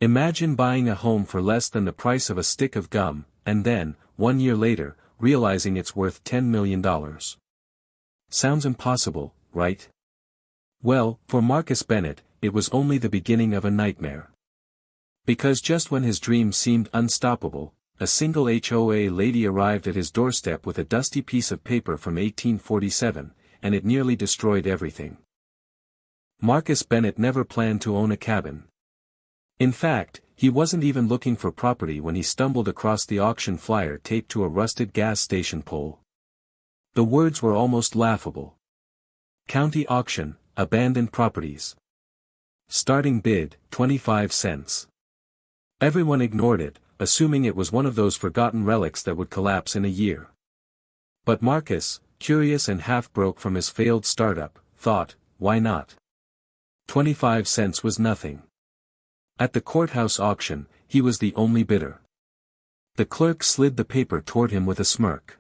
Imagine buying a home for less than the price of a stick of gum, and then, 1 year later, realizing it's worth $10 million. Sounds impossible, right? Well, for Marcus Bennett, it was only the beginning of a nightmare. Because just when his dream seemed unstoppable, a single HOA lady arrived at his doorstep with a dusty piece of paper from 1847, and it nearly destroyed everything. Marcus Bennett never planned to own a cabin. In fact, he wasn't even looking for property when he stumbled across the auction flyer taped to a rusted gas station pole. The words were almost laughable. County auction, abandoned properties. Starting bid, 25 cents. Everyone ignored it, assuming it was one of those forgotten relics that would collapse in a year. But Marcus, curious and half broke from his failed startup, thought, why not? 25 cents was nothing. At the courthouse auction, he was the only bidder. The clerk slid the paper toward him with a smirk.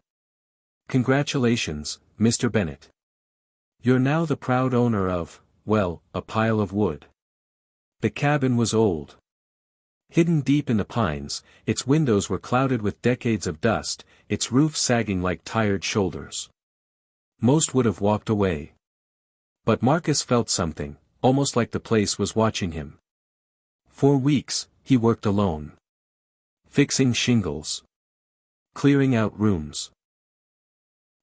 Congratulations, Mr. Bennett. You're now the proud owner of, well, a pile of wood. The cabin was old. Hidden deep in the pines, its windows were clouded with decades of dust, its roof sagging like tired shoulders. Most would have walked away. But Marcus felt something, almost like the place was watching him. For weeks, he worked alone. Fixing shingles. Clearing out rooms.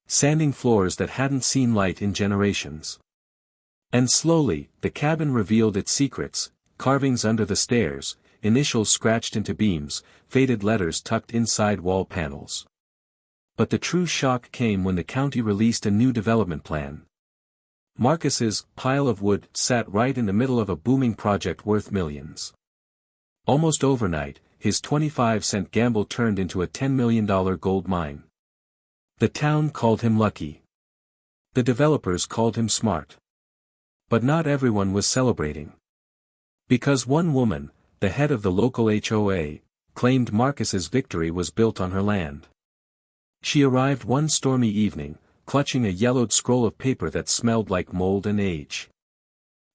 Sanding floors that hadn't seen light in generations. And slowly, the cabin revealed its secrets, carvings under the stairs, initials scratched into beams, faded letters tucked inside wall panels. But the true shock came when the county released a new development plan. Marcus's pile of wood sat right in the middle of a booming project worth millions. Almost overnight, his 25-cent gamble turned into a $10 million gold mine. The town called him lucky. The developers called him smart. But not everyone was celebrating. Because one woman, the head of the local HOA, claimed Marcus's victory was built on her land. She arrived one stormy evening, clutching a yellowed scroll of paper that smelled like mold and age.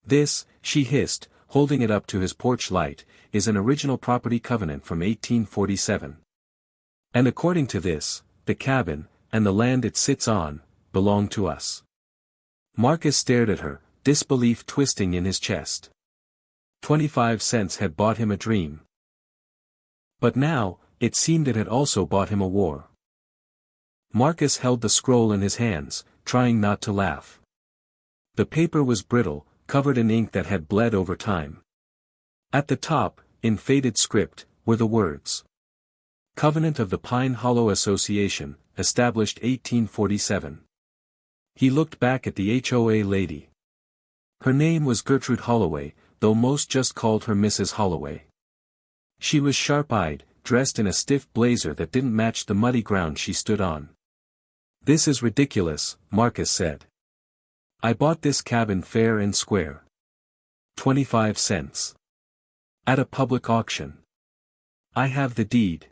This, she hissed, holding it up to his porch light, is an original property covenant from 1847. And according to this, the cabin, and the land it sits on, belong to us. Marcus stared at her, disbelief twisting in his chest. 25 cents had bought him a dream. But now, it seemed it had also bought him a war. Marcus held the scroll in his hands, trying not to laugh. The paper was brittle, covered in ink that had bled over time. At the top, in faded script, were the words. Covenant of the Pine Hollow Association, established 1847. He looked back at the HOA lady. Her name was Gertrude Holloway, though most just called her Mrs. Holloway. She was sharp-eyed, dressed in a stiff blazer that didn't match the muddy ground she stood on. This is ridiculous, Marcus said. I bought this cabin fair and square. 25 cents. At a public auction. I have the deed.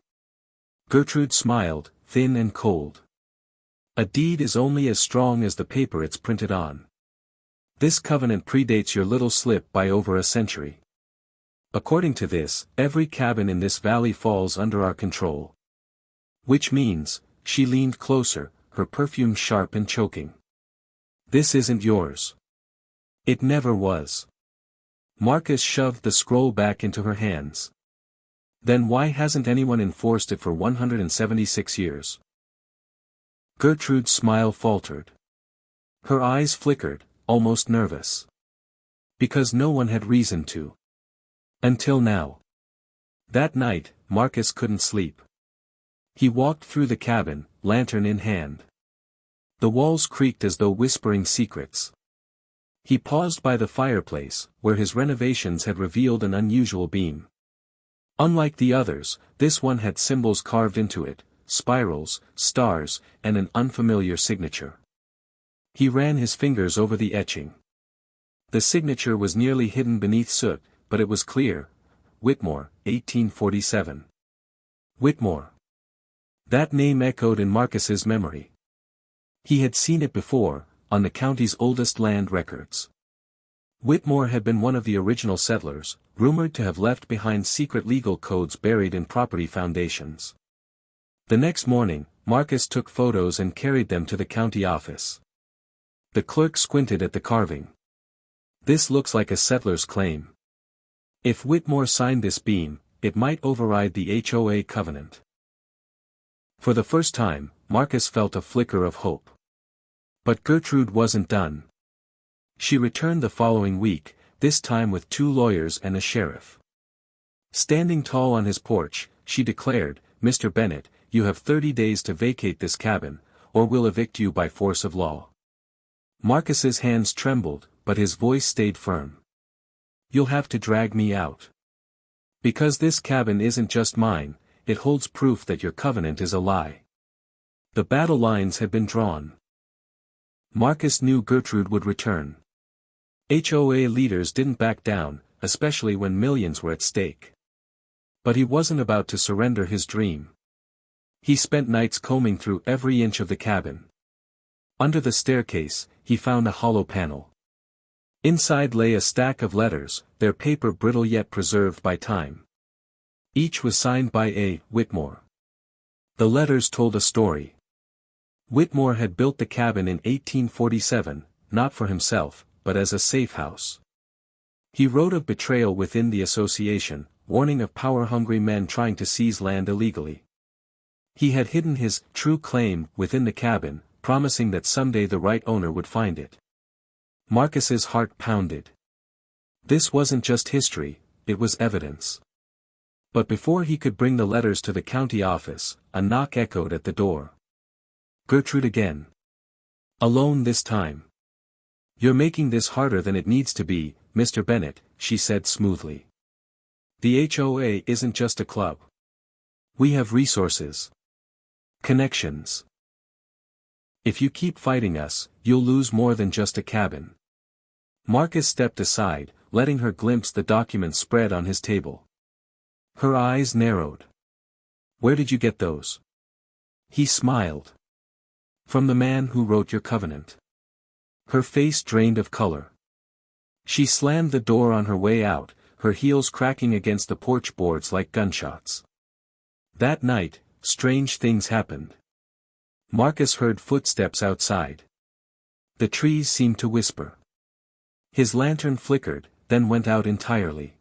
Gertrude smiled, thin and cold. A deed is only as strong as the paper it's printed on. This covenant predates your little slip by over a century. According to this, every cabin in this valley falls under our control. Which means, she leaned closer, her perfume sharp and choking. This isn't yours. It never was. Marcus shoved the scroll back into her hands. Then why hasn't anyone enforced it for 176 years? Gertrude's smile faltered. Her eyes flickered, almost nervous. Because no one had reason to. Until now. That night, Marcus couldn't sleep. He walked through the cabin, lantern in hand. The walls creaked as though whispering secrets. He paused by the fireplace, where his renovations had revealed an unusual beam. Unlike the others, this one had symbols carved into it, spirals, stars, and an unfamiliar signature. He ran his fingers over the etching. The signature was nearly hidden beneath soot, but it was clear. Whitmore, 1847. Whitmore. That name echoed in Marcus's memory. He had seen it before, on the county's oldest land records. Whitmore had been one of the original settlers, rumored to have left behind secret legal codes buried in property foundations. The next morning, Marcus took photos and carried them to the county office. The clerk squinted at the carving. "This looks like a settler's claim. If Whitmore signed this beam, it might override the HOA covenant." For the first time, Marcus felt a flicker of hope. But Gertrude wasn't done. She returned the following week, this time with 2 lawyers and a sheriff. Standing tall on his porch, she declared, "Mr. Bennett, you have 30 days to vacate this cabin, or we'll evict you by force of law." Marcus's hands trembled, but his voice stayed firm. "You'll have to drag me out. Because this cabin isn't just mine, it holds proof that your covenant is a lie." The battle lines had been drawn. Marcus knew Gertrude would return. HOA leaders didn't back down, especially when millions were at stake. But he wasn't about to surrender his dream. He spent nights combing through every inch of the cabin. Under the staircase, he found a hollow panel. Inside lay a stack of letters, their paper brittle yet preserved by time. Each was signed by A. Whitmore. The letters told a story. Whitmore had built the cabin in 1847, not for himself, but as a safe house. He wrote of betrayal within the association, warning of power-hungry men trying to seize land illegally. He had hidden his true claim within the cabin, promising that someday the right owner would find it. Marcus's heart pounded. This wasn't just history, it was evidence. But before he could bring the letters to the county office, a knock echoed at the door. Gertrude again. Alone this time. "You're making this harder than it needs to be, Mr. Bennett," she said smoothly. "The HOA isn't just a club. We have resources. Connections. If you keep fighting us, you'll lose more than just a cabin." Marcus stepped aside, letting her glimpse the documents spread on his table. Her eyes narrowed. "Where did you get those?" He smiled. "From the man who wrote your covenant." Her face drained of color. She slammed the door on her way out, her heels cracking against the porch boards like gunshots. That night, strange things happened. Marcus heard footsteps outside. The trees seemed to whisper. His lantern flickered, then went out entirely.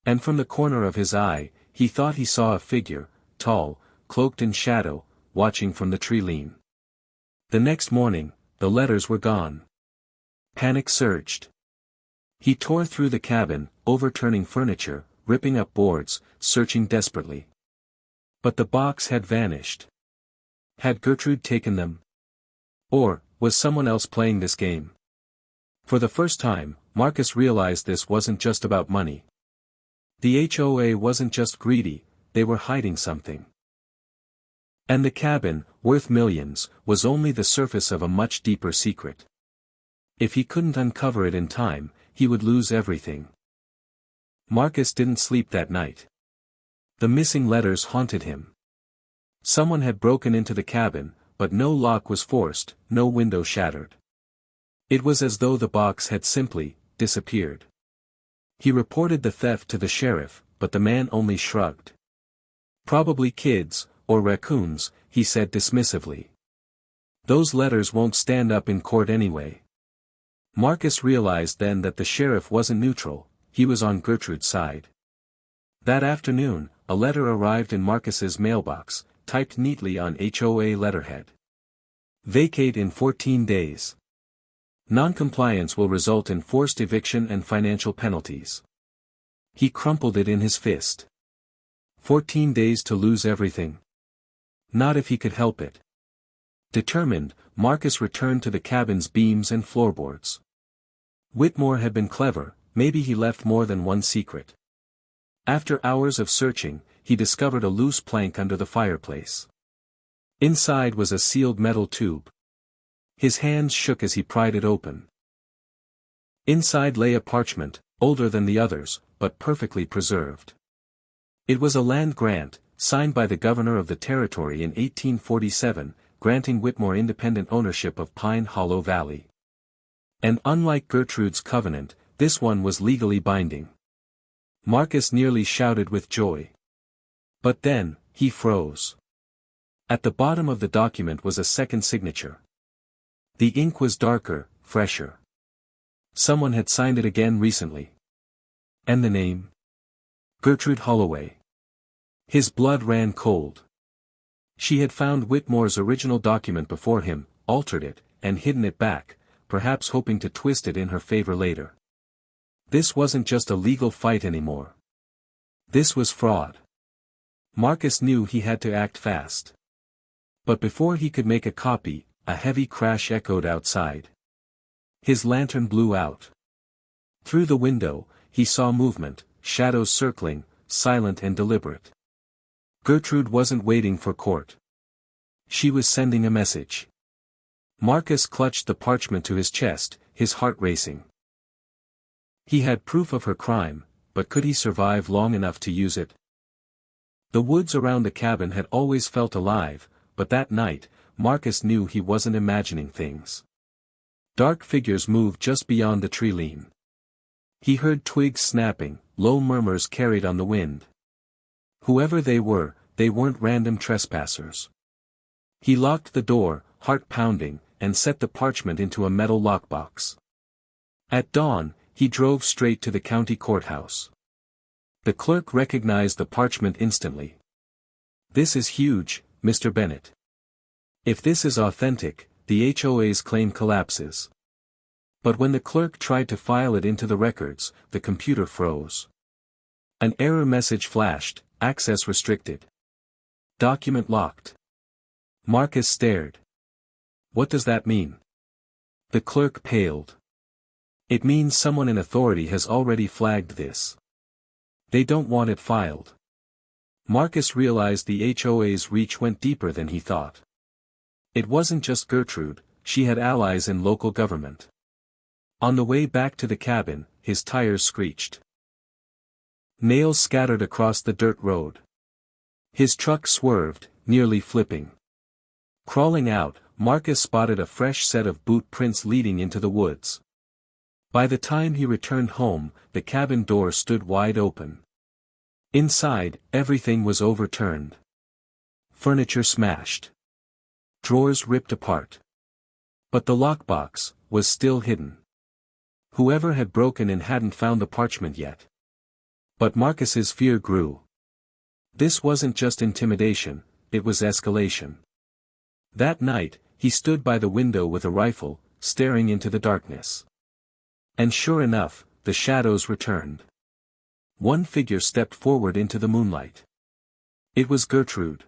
And from the corner of his eye, he thought he saw a figure, tall, cloaked in shadow, watching from the tree-lean. The next morning, the letters were gone. Panic surged. He tore through the cabin, overturning furniture, ripping up boards, searching desperately. But the box had vanished. Had Gertrude taken them? Or, was someone else playing this game? For the first time, Marcus realized this wasn't just about money. The HOA wasn't just greedy, they were hiding something. And the cabin, worth millions, was only the surface of a much deeper secret. If he couldn't uncover it in time, he would lose everything. Marcus didn't sleep that night. The missing letters haunted him. Someone had broken into the cabin, but no lock was forced, no window shattered. It was as though the box had simply disappeared. He reported the theft to the sheriff, but the man only shrugged. "Probably kids, or raccoons," he said dismissively. "Those letters won't stand up in court anyway." Marcus realized then that the sheriff wasn't neutral, he was on Gertrude's side. That afternoon, a letter arrived in Marcus's mailbox, typed neatly on HOA letterhead. "Vacate in 14 days. Non-compliance will result in forced eviction and financial penalties." He crumpled it in his fist. 14 days to lose everything. Not if he could help it. Determined, Marcus returned to the cabin's beams and floorboards. Whitmore had been clever, maybe he left more than one secret. After hours of searching, he discovered a loose plank under the fireplace. Inside was a sealed metal tube. His hands shook as he pried it open. Inside lay a parchment, older than the others, but perfectly preserved. It was a land grant, signed by the governor of the territory in 1847, granting Whitmore independent ownership of Pine Hollow Valley. And unlike Gertrude's covenant, This one was legally binding. Marcus nearly shouted with joy. But then, he froze. At the bottom of the document was a second signature. The ink was darker, fresher. Someone had signed it again recently. And the name? Gertrude Holloway. His blood ran cold. She had found Whitmore's original document before him, altered it, and hidden it back, perhaps hoping to twist it in her favor later. This wasn't just a legal fight anymore. This was fraud. Marcus knew he had to act fast. But before he could make a copy, a heavy crash echoed outside. His lantern blew out. Through the window, he saw movement, shadows circling, silent and deliberate. Gertrude wasn't waiting for court. She was sending a message. Marcus clutched the parchment to his chest, his heart racing. He had proof of her crime, but could he survive long enough to use it? The woods around the cabin had always felt alive, but that night, Marcus knew he wasn't imagining things. Dark figures moved just beyond the tree line. He heard twigs snapping, low murmurs carried on the wind. Whoever they weren't random trespassers. He locked the door, heart pounding, and set the parchment into a metal lockbox. At dawn, he drove straight to the county courthouse. The clerk recognized the parchment instantly. "This is huge, Mr. Bennett. If this is authentic, the HOA's claim collapses." But when the clerk tried to file it into the records, the computer froze. An error message flashed, access restricted. Document locked. Marcus stared. What does that mean? The clerk paled. It means someone in authority has already flagged this. They don't want it filed. Marcus realized the HOA's reach went deeper than he thought. It wasn't just Gertrude, she had allies in local government. On the way back to the cabin, his tires screeched. Nails scattered across the dirt road. His truck swerved, nearly flipping. Crawling out, Marcus spotted a fresh set of boot prints leading into the woods. By the time he returned home, the cabin door stood wide open. Inside, everything was overturned. Furniture smashed. Drawers ripped apart. But the lockbox was still hidden. Whoever had broken in hadn't found the parchment yet. But Marcus's fear grew. This wasn't just intimidation, it was escalation. That night, he stood by the window with a rifle, staring into the darkness. And sure enough, the shadows returned. One figure stepped forward into the moonlight. It was Gertrude.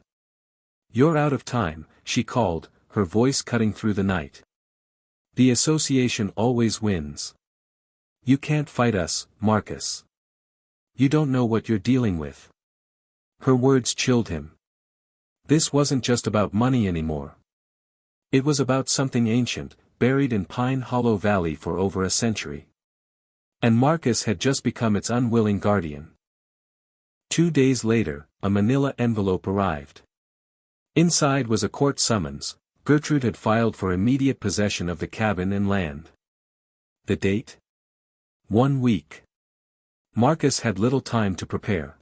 "You're out of time," she called, her voice cutting through the night. "The association always wins. You can't fight us, Marcus. You don't know what you're dealing with." Her words chilled him. This wasn't just about money anymore. It was about something ancient, buried in Pine Hollow Valley for over a century. And Marcus had just become its unwilling guardian. 2 days later, a manila envelope arrived. Inside was a court summons. Gertrude had filed for immediate possession of the cabin and land. The date? 1 week. Marcus had little time to prepare.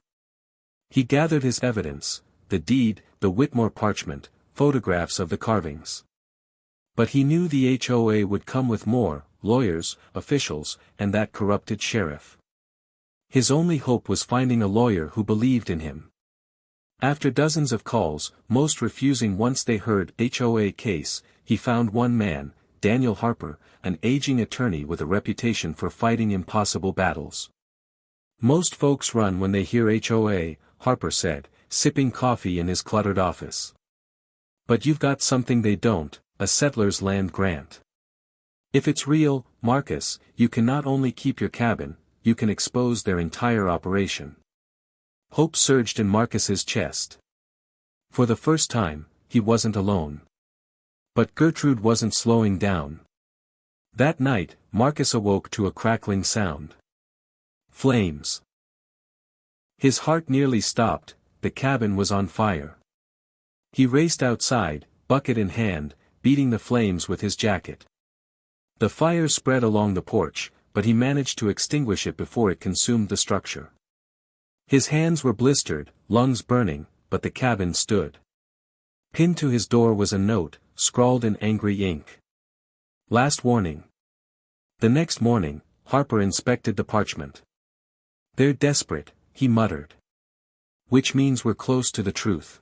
He gathered his evidence, the deed, the Whitmore parchment, photographs of the carvings. But he knew the HOA would come with more, lawyers, officials, and that corrupted sheriff. His only hope was finding a lawyer who believed in him. After dozens of calls, most refusing once they heard HOA case, he found one man, Daniel Harper, an aging attorney with a reputation for fighting impossible battles. "Most folks run when they hear HOA," Harper said, sipping coffee in his cluttered office. "But you've got something they don't, a settler's land grant. If it's real, Marcus, you can not only keep your cabin, you can expose their entire operation." Hope surged in Marcus's chest. For the first time, he wasn't alone. But Gertrude wasn't slowing down. That night, Marcus awoke to a crackling sound. Flames. His heart nearly stopped, the cabin was on fire. He raced outside, bucket in hand, beating the flames with his jacket. The fire spread along the porch, but he managed to extinguish it before it consumed the structure. His hands were blistered, lungs burning, but the cabin stood. Pinned to his door was a note, scrawled in angry ink. Last warning. The next morning, Harper inspected the parchment. "They're desperate," he muttered. "Which means we're close to the truth."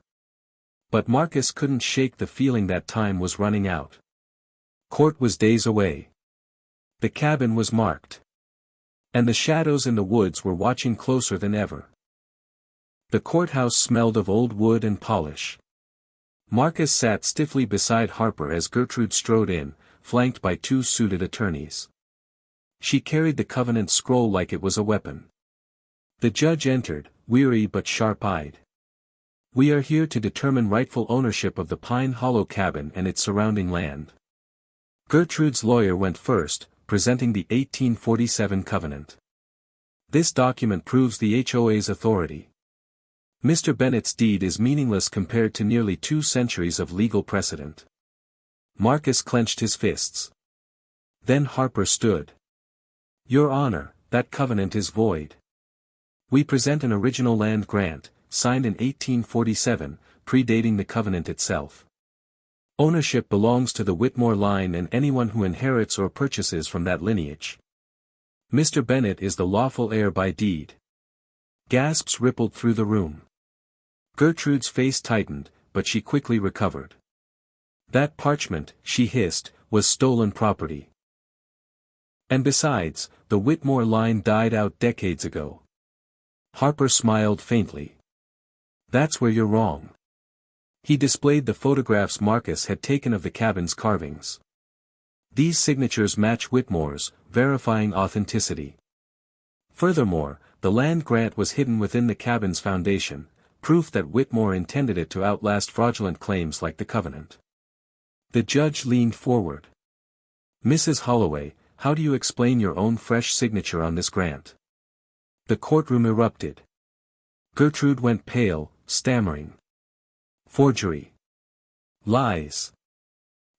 But Marcus couldn't shake the feeling that time was running out. Court was days away. The cabin was marked. And the shadows in the woods were watching closer than ever. The courthouse smelled of old wood and polish. Marcus sat stiffly beside Harper as Gertrude strode in, flanked by two suited attorneys. She carried the covenant scroll like it was a weapon. The judge entered, weary but sharp-eyed. "We are here to determine rightful ownership of the Pine Hollow cabin and its surrounding land." Gertrude's lawyer went first, presenting the 1847 covenant. "This document proves the HOA's authority. Mr. Bennett's deed is meaningless compared to nearly 2 centuries of legal precedent." Marcus clenched his fists. Then Harper stood. "Your Honor, that covenant is void. We present an original land grant, signed in 1847, predating the covenant itself. Ownership belongs to the Whitmore line and anyone who inherits or purchases from that lineage. Mr. Bennett is the lawful heir by deed." Gasps rippled through the room. Gertrude's face tightened, but she quickly recovered. "That parchment," she hissed, "was stolen property. And besides, the Whitmore line died out decades ago." Harper smiled faintly. "That's where you're wrong." He displayed the photographs Marcus had taken of the cabin's carvings. "These signatures match Whitmore's, verifying authenticity. Furthermore, the land grant was hidden within the cabin's foundation, proof that Whitmore intended it to outlast fraudulent claims like the covenant." The judge leaned forward. "Mrs. Holloway, how do you explain your own fresh signature on this grant?" The courtroom erupted. Gertrude went pale, stammering. "Forgery. Lies.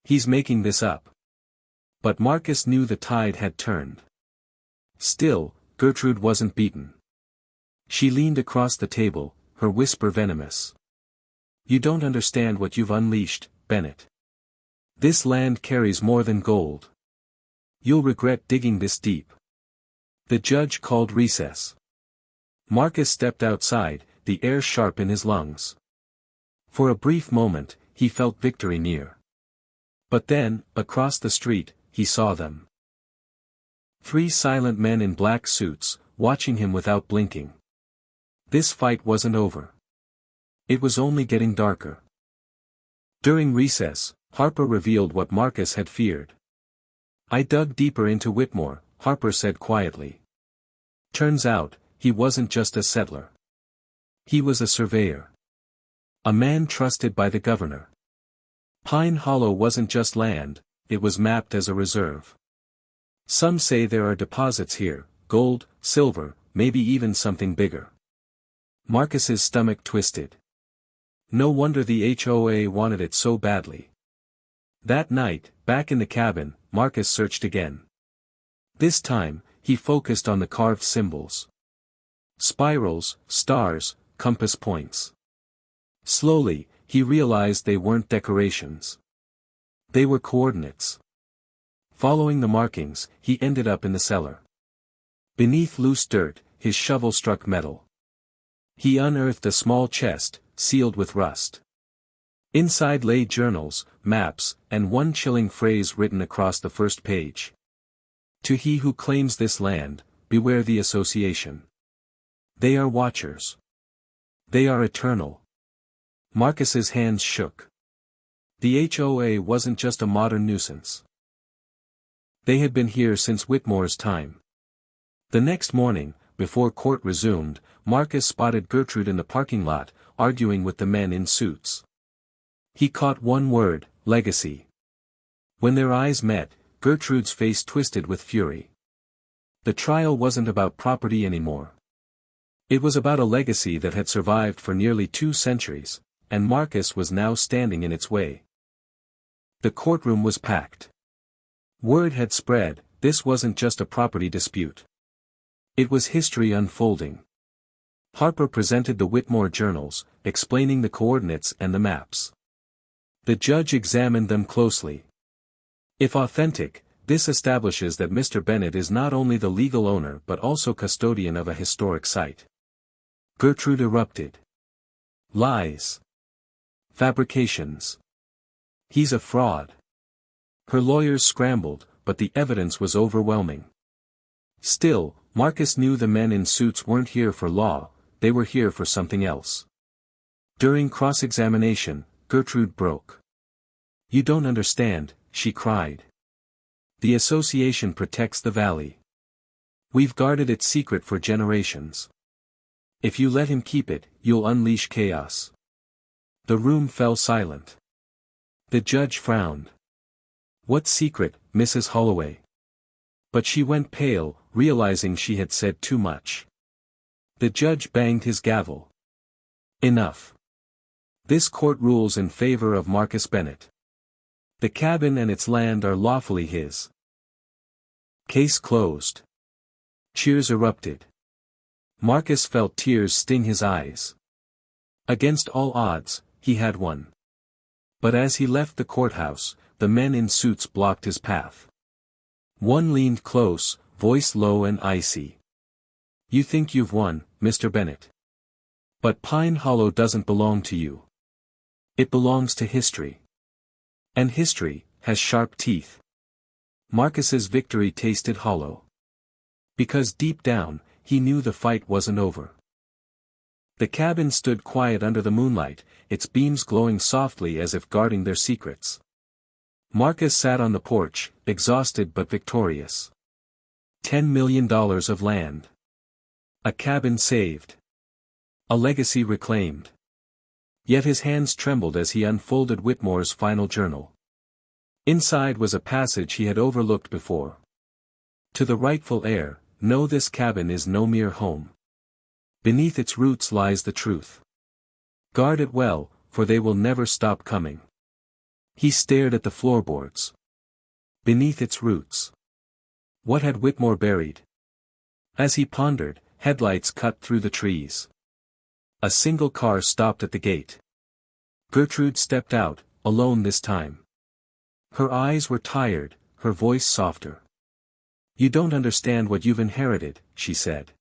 He's making this up." But Marcus knew the tide had turned. Still, Gertrude wasn't beaten. She leaned across the table, her whisper venomous. "You don't understand what you've unleashed, Bennett. This land carries more than gold. You'll regret digging this deep." The judge called recess. Marcus stepped outside, the air sharp in his lungs. For a brief moment, he felt victory near. But then, across the street, he saw them. 3 silent men in black suits, watching him without blinking. This fight wasn't over. It was only getting darker. During recess, Harper revealed what Marcus had feared. "I dug deeper into Whitmore," Harper said quietly. "Turns out, he wasn't just a settler. He was a surveyor. A man trusted by the governor. Pine Hollow wasn't just land, it was mapped as a reserve. Some say there are deposits here, gold, silver, maybe even something bigger." Marcus's stomach twisted. No wonder the HOA wanted it so badly. That night, back in the cabin, Marcus searched again. This time, he focused on the carved symbols. Spirals, stars, compass points. Slowly, he realized they weren't decorations. They were coordinates. Following the markings, he ended up in the cellar. Beneath loose dirt, his shovel struck metal. He unearthed a small chest, sealed with rust. Inside lay journals, maps, and one chilling phrase written across the first page. "To he who claims this land, beware the association. They are watchers. They are eternal." Marcus's hands shook. The HOA wasn't just a modern nuisance. They had been here since Whitmore's time. The next morning, before court resumed, Marcus spotted Gertrude in the parking lot, arguing with the men in suits. He caught one word, legacy. When their eyes met, Gertrude's face twisted with fury. The trial wasn't about property anymore. It was about a legacy that had survived for nearly 2 centuries, and Marcus was now standing in its way. The courtroom was packed. Word had spread, this wasn't just a property dispute. It was history unfolding. Harper presented the Whitmore journals, explaining the coordinates and the maps. The judge examined them closely. If authentic, this establishes that Mr. Bennett is not only the legal owner but also custodian of a historic site. Gertrude erupted. Lies. Fabrications. He's a fraud. Her lawyers scrambled, but the evidence was overwhelming. Still, Marcus knew the men in suits weren't here for law, they were here for something else. During cross-examination, Gertrude broke. "You don't understand," she cried. "The association protects the valley. We've guarded its secret for generations. If you let him keep it, you'll unleash chaos." The room fell silent. The judge frowned. "What secret, Mrs. Holloway?" But she went pale, realizing she had said too much. The judge banged his gavel. "Enough. This court rules in favor of Marcus Bennett. The cabin and its land are lawfully his." Case closed. Cheers erupted. Marcus felt tears sting his eyes. Against all odds, he had won. But as he left the courthouse, the men in suits blocked his path. One leaned close, voice low and icy. "You think you've won, Mr. Bennett. But Pine Hollow doesn't belong to you. It belongs to history. And history has sharp teeth." Marcus's victory tasted hollow. Because deep down, he knew the fight wasn't over. The cabin stood quiet under the moonlight, its beams glowing softly as if guarding their secrets. Marcus sat on the porch, exhausted but victorious. $10 million of land. A cabin saved. A legacy reclaimed. Yet his hands trembled as he unfolded Whitmore's final journal. Inside was a passage he had overlooked before. "To the rightful heir, know this cabin is no mere home. Beneath its roots lies the truth. Guard it well, for they will never stop coming." He stared at the floorboards. Beneath its roots. What had Whitmore buried? As he pondered, headlights cut through the trees. A single car stopped at the gate. Gertrude stepped out, alone this time. Her eyes were tired, her voice softer. "You don't understand what you've inherited," she said.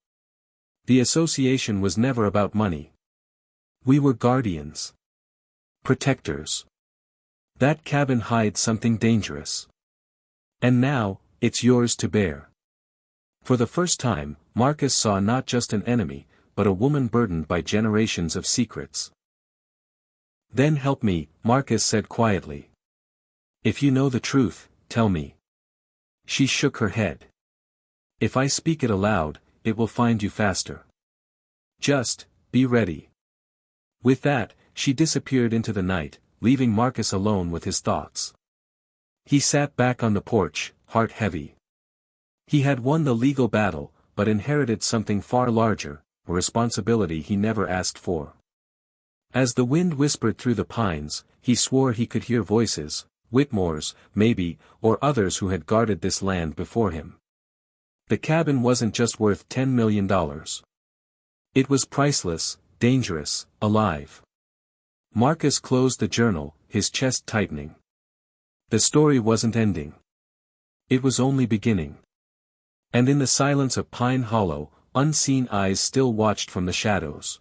"The association was never about money. We were guardians. Protectors. That cabin hides something dangerous. And now, it's yours to bear." For the first time, Marcus saw not just an enemy, but a woman burdened by generations of secrets. "Then help me," Marcus said quietly. "If you know the truth, tell me." She shook her head. "If I speak it aloud, it will find you faster. Just, be ready." With that, she disappeared into the night, leaving Marcus alone with his thoughts. He sat back on the porch, heart heavy. He had won the legal battle, but inherited something far larger, a responsibility he never asked for. As the wind whispered through the pines, he swore he could hear voices, Whitmore's, maybe, or others who had guarded this land before him. The cabin wasn't just worth $10 million. It was priceless, dangerous, alive. Marcus closed the journal, his chest tightening. The story wasn't ending. It was only beginning. And in the silence of Pine Hollow, unseen eyes still watched from the shadows.